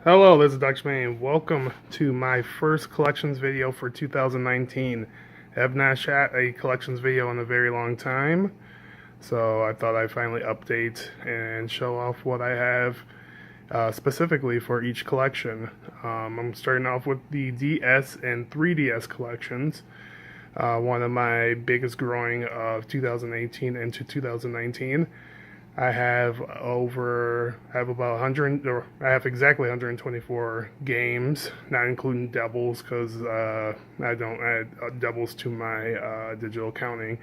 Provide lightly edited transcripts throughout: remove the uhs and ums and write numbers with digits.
Hello, this is Dr. Main. Welcome to my first collections video for 2019. I have not shot a collections video in a very long time, so I thought I'd finally update and show off what I have specifically for each collection. I'm starting off with the DS and 3DS collections. One of my biggest growing of 2018 into 2019. I have about 100, or I have exactly 124 games, not including doubles, because I don't add doubles to my digital counting.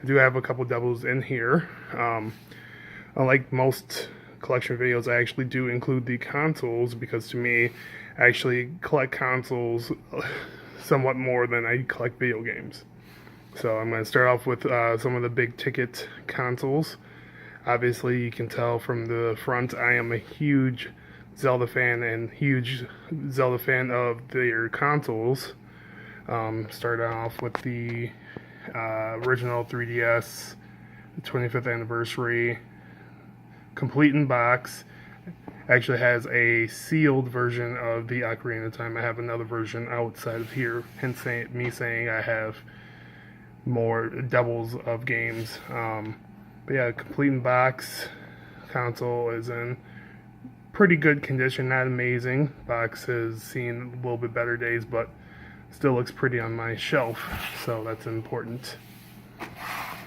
I do have a couple doubles in here. Unlike most collection videos, I actually do include the consoles, because to me, I actually collect consoles somewhat more than I collect video games. So I'm going to start off with some of the big ticket consoles. Obviously, you can tell from the front, I am a huge Zelda fan and huge Zelda fan of their consoles. Started off with the original 3DS, the 25th anniversary, complete in box. Actually has a sealed version of the Ocarina of Time. I have another version outside of here, hence me saying I have more doubles of games. But yeah, complete in box. Console is in pretty good condition, not amazing. Box has seen a little bit better days, but still looks pretty on my shelf, so that's important.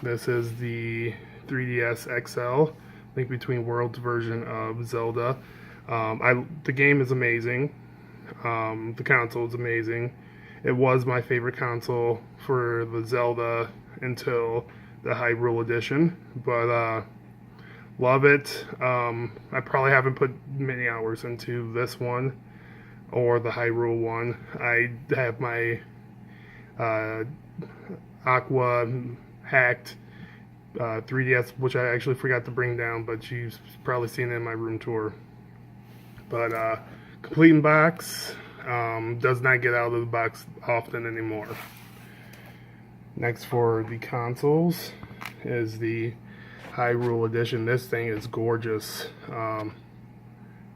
This is the 3DS XL, Link Between Worlds version of Zelda. The game is amazing. The console is amazing. It was my favorite console for the Zelda until the Hyrule edition, but love it. I probably haven't put many hours into this one or the Hyrule one. I have my Aqua hacked 3DS, which I actually forgot to bring down, but you've probably seen it in my room tour. But complete in box, does not get out of the box often anymore. Next for the consoles is the Hyrule edition. This thing is gorgeous. I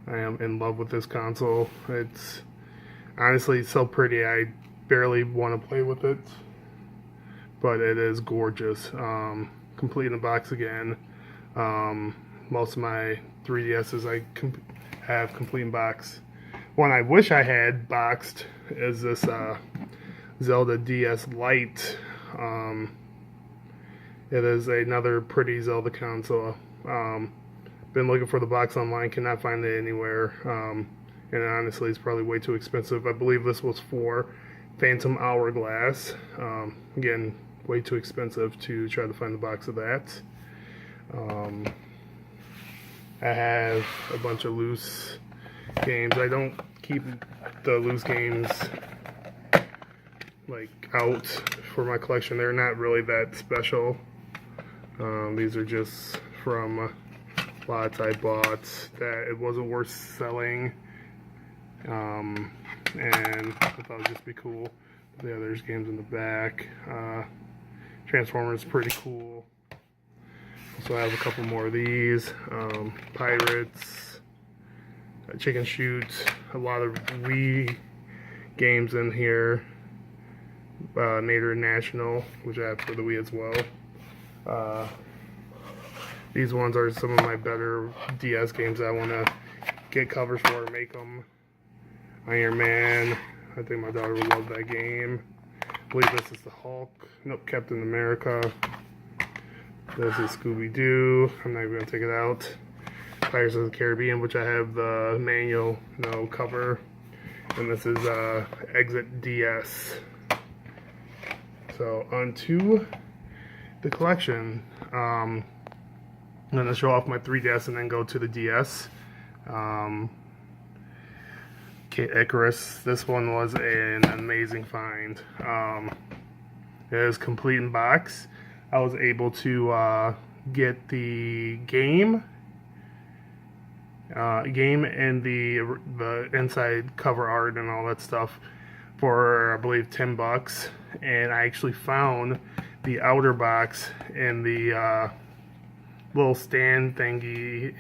am in love with this console. It's honestly so pretty. I barely want to play with it, but it is gorgeous. Complete in the box again. Most of my 3DSs I have complete in box. One I wish I had boxed is this Zelda DS Lite. It is another pretty Zelda console. Been looking for the box online, cannot find it anywhere. And honestly, it's probably way too expensive. I believe this was for Phantom Hourglass. Again, way too expensive to try to find the box of that. I have a bunch of loose games. I don't keep the loose games like out for my collection. They're not really that special. These are just from lots I bought that it wasn't worth selling, and I thought it would just be cool. But yeah, there's games in the back. Transformers, pretty cool. So I have a couple more of these. Pirates, Chicken Shoot, a lot of Wii games in here. Nader National, which I have for the Wii as well. These ones are some of my better DS games I want to get covers for and make them. Iron Man, I think my daughter would love that game. I believe this is the Hulk. Nope, Captain America. This is Scooby-Doo. I'm not even going to take it out. Pirates of the Caribbean, which I have the manual, cover. And this is Exit DS. So onto the collection. I'm going to show off my 3DS and then go to the DS. Kid Icarus. This one was an amazing find. It is complete in box. I was able to get the game and the inside cover art and all that stuff for, I believe, $10, and I actually found the outer box in the little stand thingy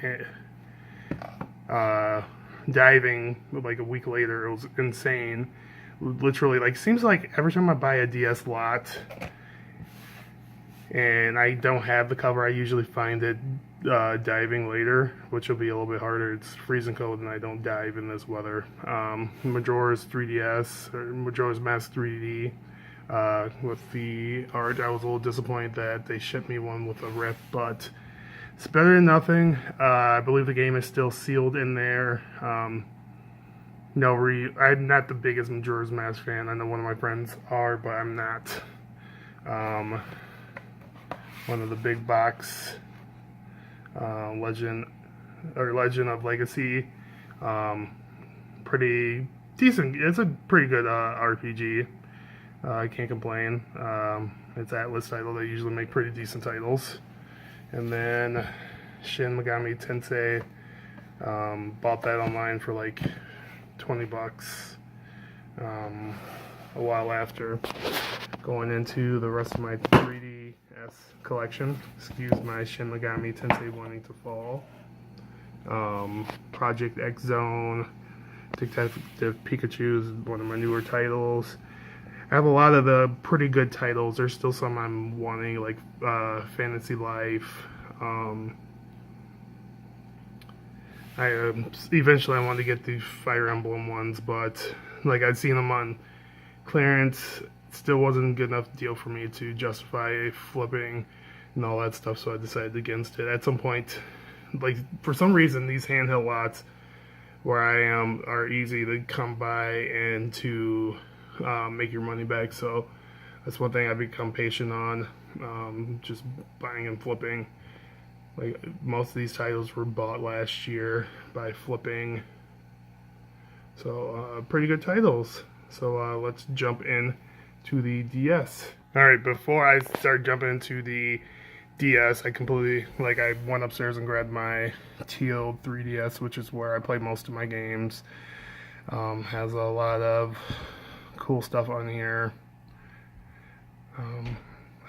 diving like a week later. It was insane. Literally, like, seems like every time I buy a DS lot and I don't have the cover, I usually find it diving later, which will be a little bit harder. It's freezing cold and I don't dive in this weather. Majora's 3DS, or Majora's Mask 3D, with the art. I was a little disappointed that they shipped me one with a rip, but it's better than nothing. I believe the game is still sealed in there. I'm not the biggest Majora's Mask fan. I know one of my friends are, but I'm not. One of the big box Legend of Legacy, pretty decent. It's a pretty good RPG. I can't complain. It's Atlas title. They usually make pretty decent titles. And then Shin Megami Tensei, bought that online for like $20 a while after. Going into the rest of my 3DS collection. Excuse my Shin Megami Tensei wanting to fall. Project X Zone, Detective Pikachu is one of my newer titles. I have a lot of the pretty good titles. There's still some I'm wanting, like Fantasy Life. Eventually I wanted to get the Fire Emblem ones, but like I'd seen them on clearance. It still wasn't a good enough deal for me to justify flipping and all that stuff, so I decided against it. At some point, like, for some reason, these handheld lots where I am are easy to come by and to make your money back, so that's one thing I've become patient on, just buying and flipping. Like, most of these titles were bought last year by flipping, so pretty good titles. So let's jump in to the DS. Alright, before I start jumping into the DS, I went upstairs and grabbed my teal 3DS, which is where I play most of my games. Has a lot of cool stuff on here.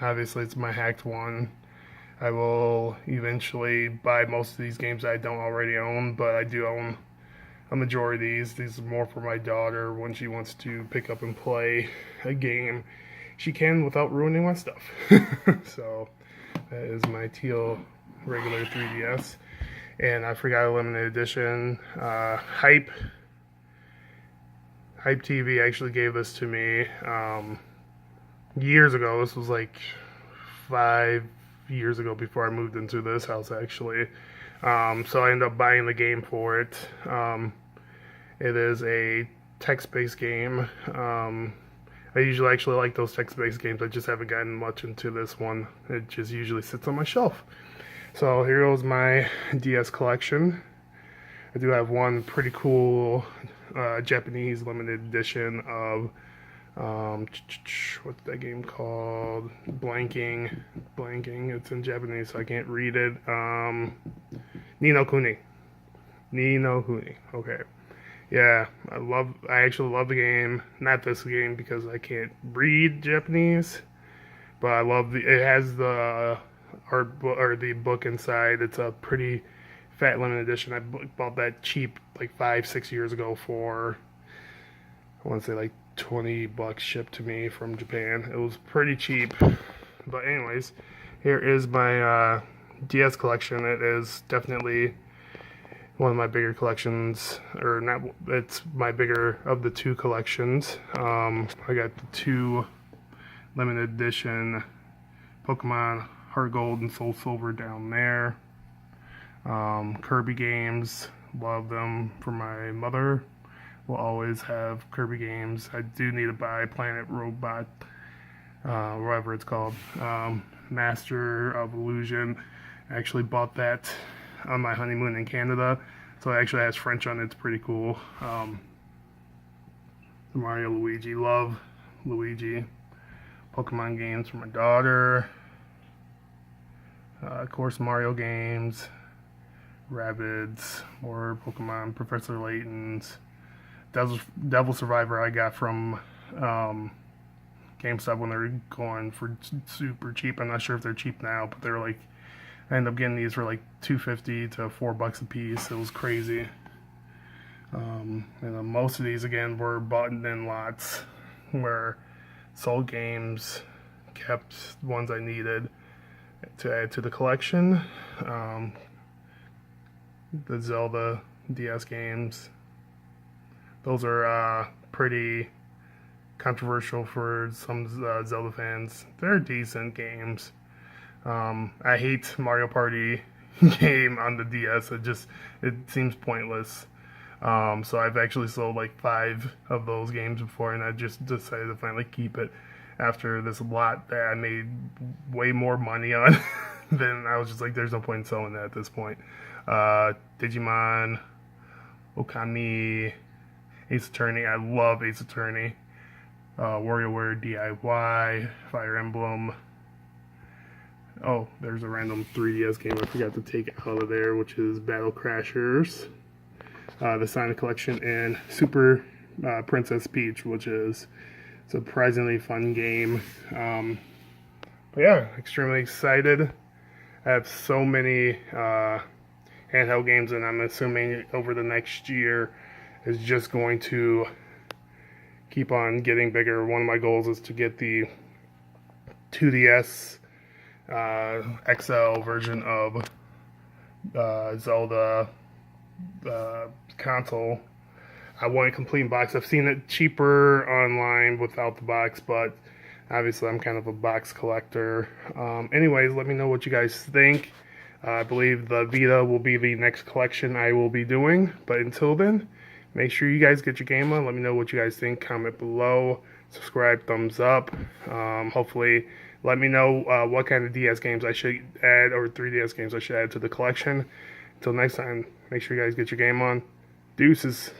Obviously it's my hacked one. I will eventually buy most of these games I don't already own, but I do own a majority of these. These are more for my daughter when she wants to pick up and play a game. She can without ruining my stuff. So that is my teal regular 3DS. And I forgot a limited edition. Hype TV actually gave this to me years ago. This was like 5 years ago before I moved into this house, actually. So I ended up buying the game for it. It is a text-based game. I usually actually like those text-based games. I just haven't gotten much into this one. It just usually sits on my shelf. So here goes my DS collection. I do have one pretty cool Japanese limited edition of what's that game called? Blanking. It's in Japanese, so I can't read it. Ni no Kuni. Okay. Yeah, I actually love the game. Not this game because I can't read Japanese, but I love it has the art or the book inside. It's a pretty fat limited edition. I bought that cheap like 5-6 years ago for, I want to say like $20 shipped to me from Japan. It was pretty cheap. But anyways, here is my DS collection. It is definitely one of my bigger collections, or not, it's my bigger of the two collections. I got the 2 limited edition Pokemon Heart Gold and Soul Silver down there. Kirby games, love them. For my mother, will always have Kirby games. I do need to buy Planet Robot, whatever it's called. Master of Illusion. I actually bought that on my honeymoon in Canada, so it actually has French on it. It's pretty cool. Mario Luigi, love Luigi. Pokemon games for my daughter. Of course, Mario games, Rabbids, more Pokemon, Professor Layton's, Devil Survivor I got from GameStop when they were going for super cheap. I'm not sure if they're cheap now, but they're like, I ended up getting these for like $2.50 to $4 a piece. It was crazy. And most of these again were bought in lots, where sold games, kept ones I needed to add to the collection. The Zelda DS games, those are pretty controversial for some Zelda fans. They're decent games. I hate Mario Party game on the DS. It seems pointless. So I've actually sold like 5 of those games before, and I just decided to finally keep it after this lot that I made way more money on. Then I was just like, there's no point in selling that at this point. Digimon, Okami, Ace Attorney. I love Ace Attorney. WarioWare DIY, Fire Emblem. Oh, there's a random 3DS game I forgot to take out of there, which is Battle Crashers. The Sonic Collection, and Super Princess Peach, which is a surprisingly fun game. But yeah, extremely excited. I have so many handheld games, and I'm assuming over the next year is just going to keep on getting bigger. One of my goals is to get the 2DS XL version of Zelda console. I want a complete box. I've seen it cheaper online without the box, but obviously I'm kind of a box collector. Anyways, let me know what you guys think. I believe the Vita will be the next collection I will be doing, but until then, make sure you guys get your game on. Let me know what you guys think. Comment below. Subscribe, thumbs up. Hopefully, let me know what kind of DS games I should add, or 3DS games I should add to the collection. Until next time, make sure you guys get your game on. Deuces.